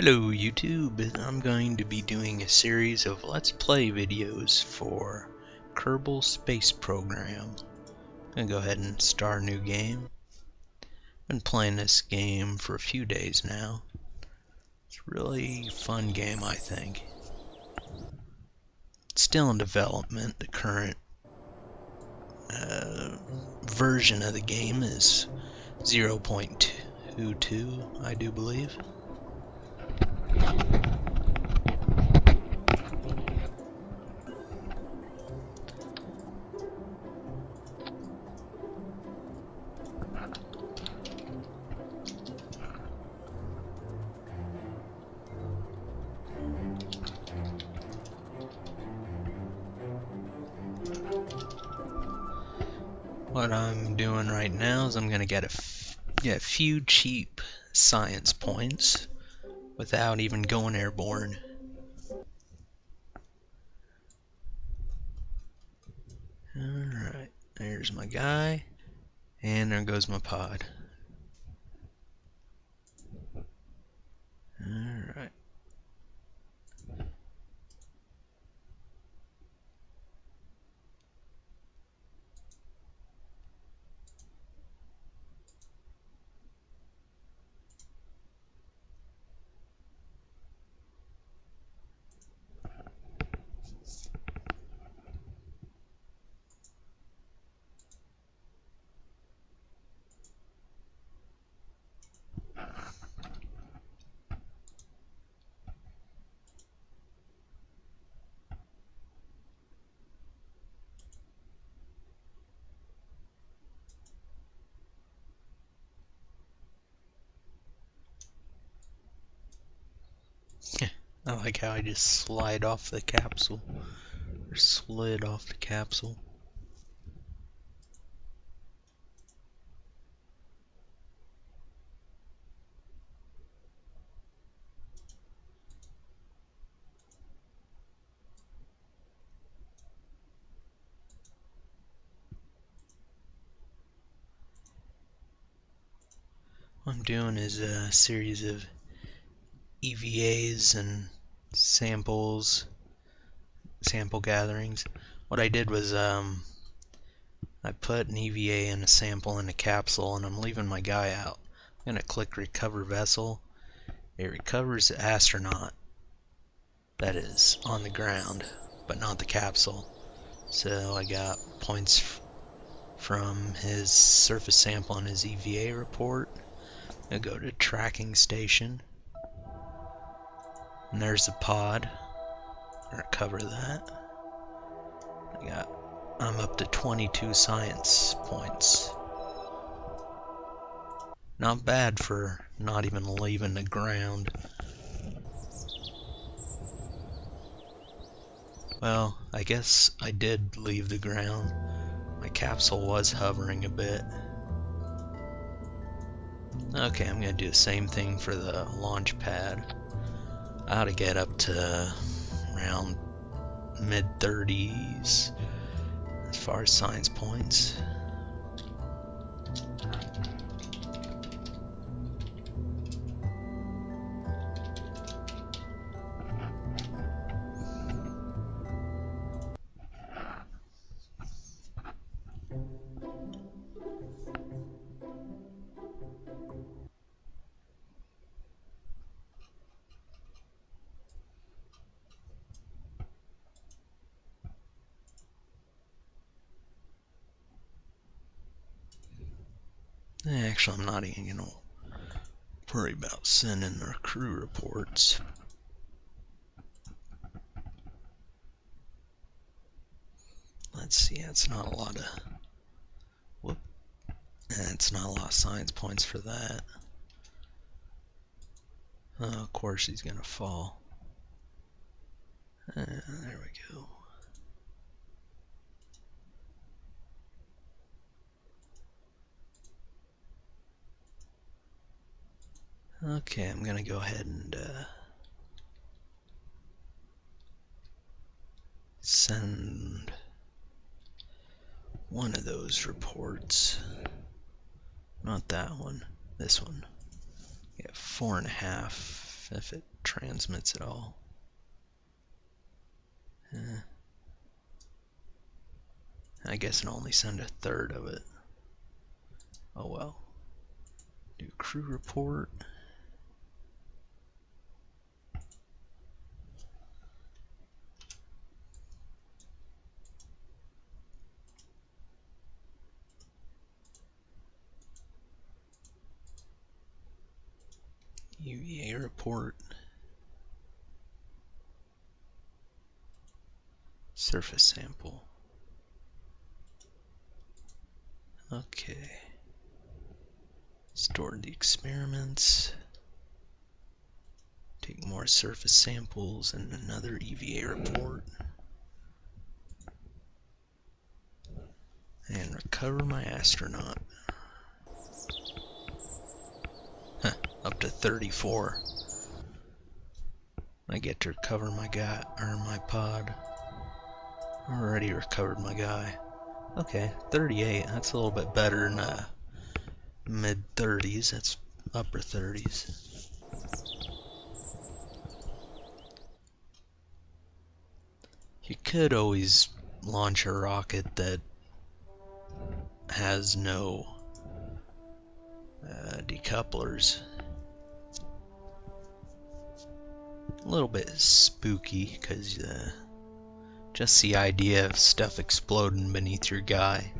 Hello YouTube, I'm going to be doing a series of Let's Play videos for Kerbal Space Program. I'm going to go ahead and start a new game. I've been playing this game for a few days now. It's a really fun game, I think. It's still in development. The current version of the game is 0.22, I do believe. What I'm doing right now is I'm going to get a few cheap science points without even going airborne. Alright, there's my guy, and there goes my pod. Alright. I like how I just slide off the capsule, or slid off the capsule. What I'm doing is a series of EVAs and sample gatherings. What I did was I put an EVA and a sample in a capsule, and I'm leaving my guy out. I'm going to click recover vessel. It recovers the astronaut that is on the ground, but not the capsule. So I got points from his surface sample on his EVA report. I go to tracking station, and there's the pod. Recover that. I'm up to 22 science points. Not bad for not even leaving the ground. Well, I guess I did leave the ground. My capsule was hovering a bit. Okay, I'm gonna do the same thing for the launch pad. I ought to get up to around mid-30s as far as science points. Actually, I'm not even going to worry about sending their crew reports. Let's see, that's not a lot of... That's not a lot of science points for that. Oh, of course he's going to fall. There we go. Okay, I'm gonna go ahead and send one of those reports. Not that one, this one. Yeah, 4.5 if it transmits at all. I guess it'll only send a third of it. Oh well. Do crew report. UVA report. Surface sample. Okay. Stored the experiments. Take more surface samples and another EVA report. And recover my astronaut. Huh, up to 34. I get to recover my guy, or my pod. Already recovered my guy. Okay, 38. That's a little bit better than mid-30s. That's upper 30s. You could always launch a rocket that has no decouplers. A little bit spooky, because just the idea of stuff exploding beneath your guy,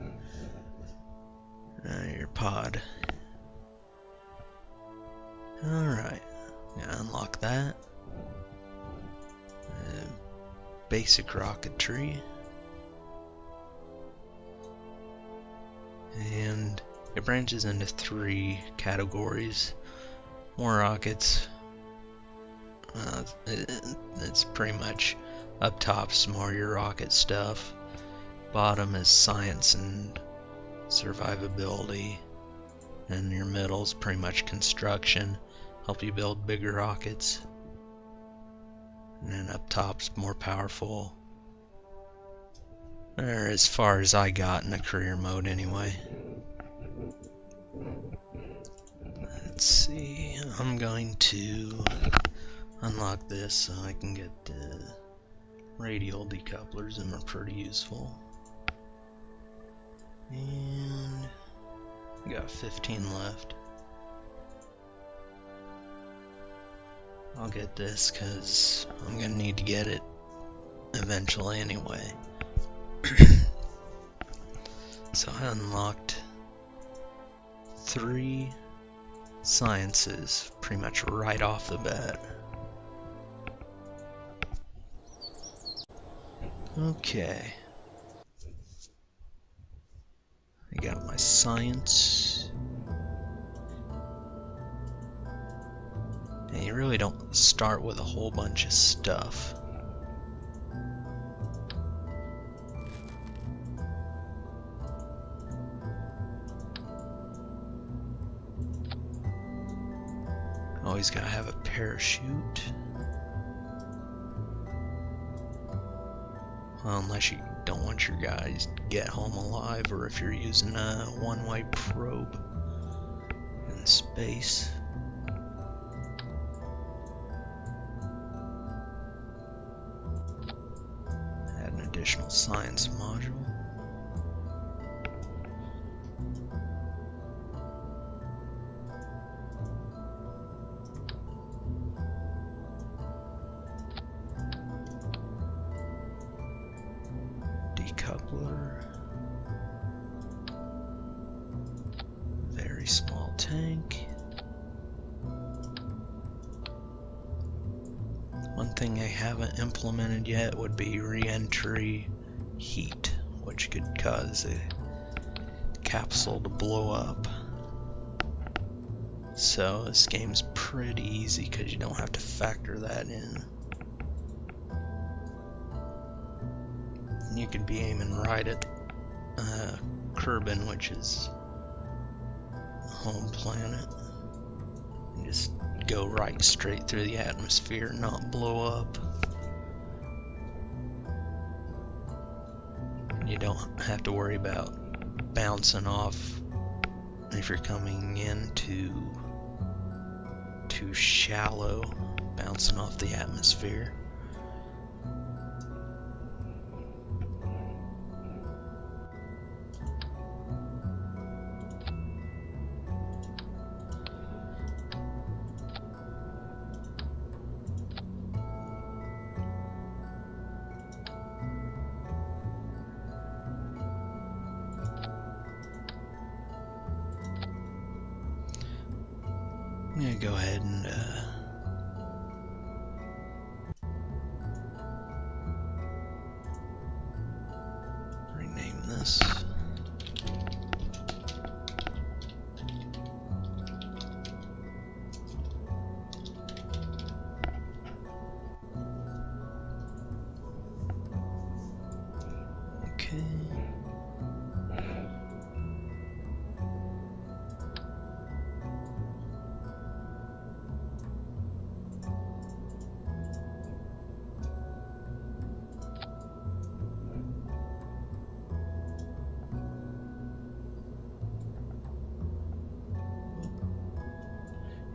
your pod. Alright, gonna unlock that. Basic rocketry. And it branches into 3 categories. More rockets. It's pretty much up top's more your rocket stuff. Bottom is science and survivability. And your middle's pretty much construction. Help you build bigger rockets. And then up top's more powerful. Or as far as I got in the career mode anyway. Let's see, I'm going to unlock this so I can get radial decouplers, and they're pretty useful. And we got 15 left. I'll get this because I'm gonna need to get it eventually anyway. So I unlocked 3 sciences pretty much right off the bat. Okay. I got my science. And you really don't start with a whole bunch of stuff. Always gotta have a parachute. Well, unless you don't want your guys to get home alive, or if you're using a one-way probe in space. Add an additional science module. Decoupler. Very small tank. One thing I haven't implemented yet would be re-entry heat, which could cause a capsule to blow up. So this game's pretty easy because you don't have to factor that in. You could be aiming right at Kerbal, which is home planet, and just go right straight through the atmosphere and not blow up. And you don't have to worry about bouncing off if you're coming in too shallow. bouncing off the atmosphere. I'm gonna go ahead and rename this. Okay.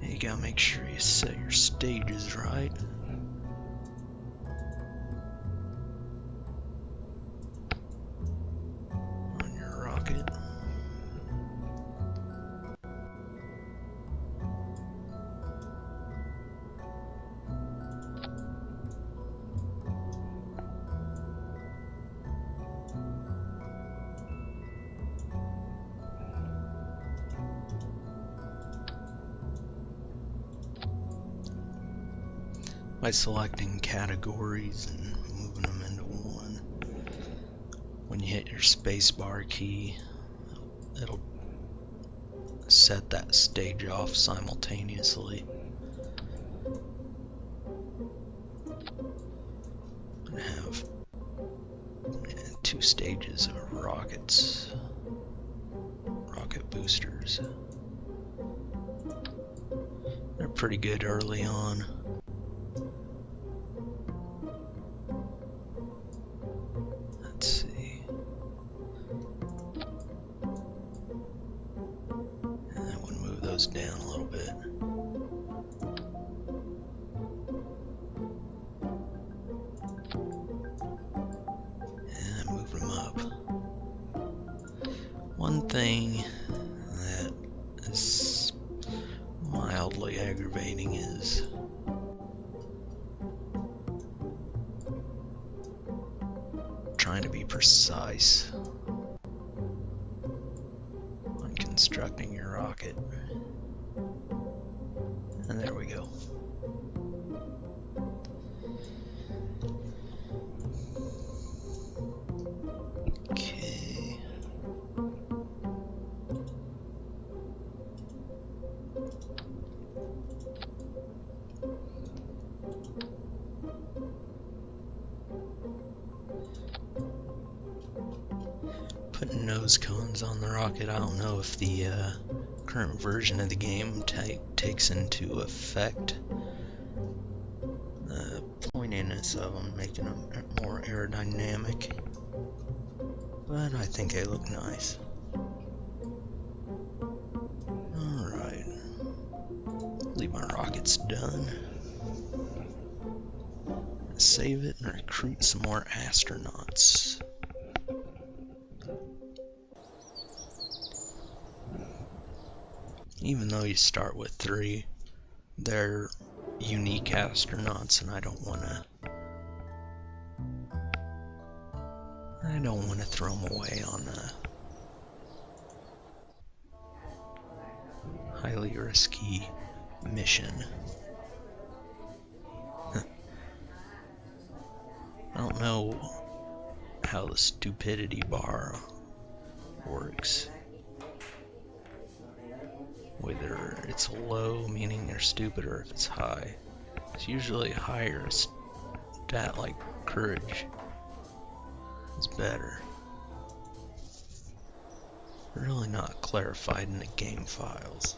You gotta make sure you set your stages right. On your rocket. By selecting categories and moving them into one. When you hit your spacebar key, it'll set that stage off simultaneously. And have 2 stages of rockets, rocket boosters. They're pretty good early on. Let's see. And I would move those down a little bit. And move them up. One thing that is mildly aggravating is trying to be precise on constructing your rocket. And there we go. Okay. Putting nose cones on the rocket. I don't know if the current version of the game takes into effect the pointiness of them, making them more aerodynamic, but I think they look nice. Alright, leave my rockets done. Save it and recruit some more astronauts. Even though you start with 3, they're unique astronauts, and I don't want to throw them away on a highly risky mission. I don't know how the stupidity bar works. Whether it's low, meaning they're stupid, or if it's high. It's usually a higher stat, like courage is better. Really not clarified in the game files.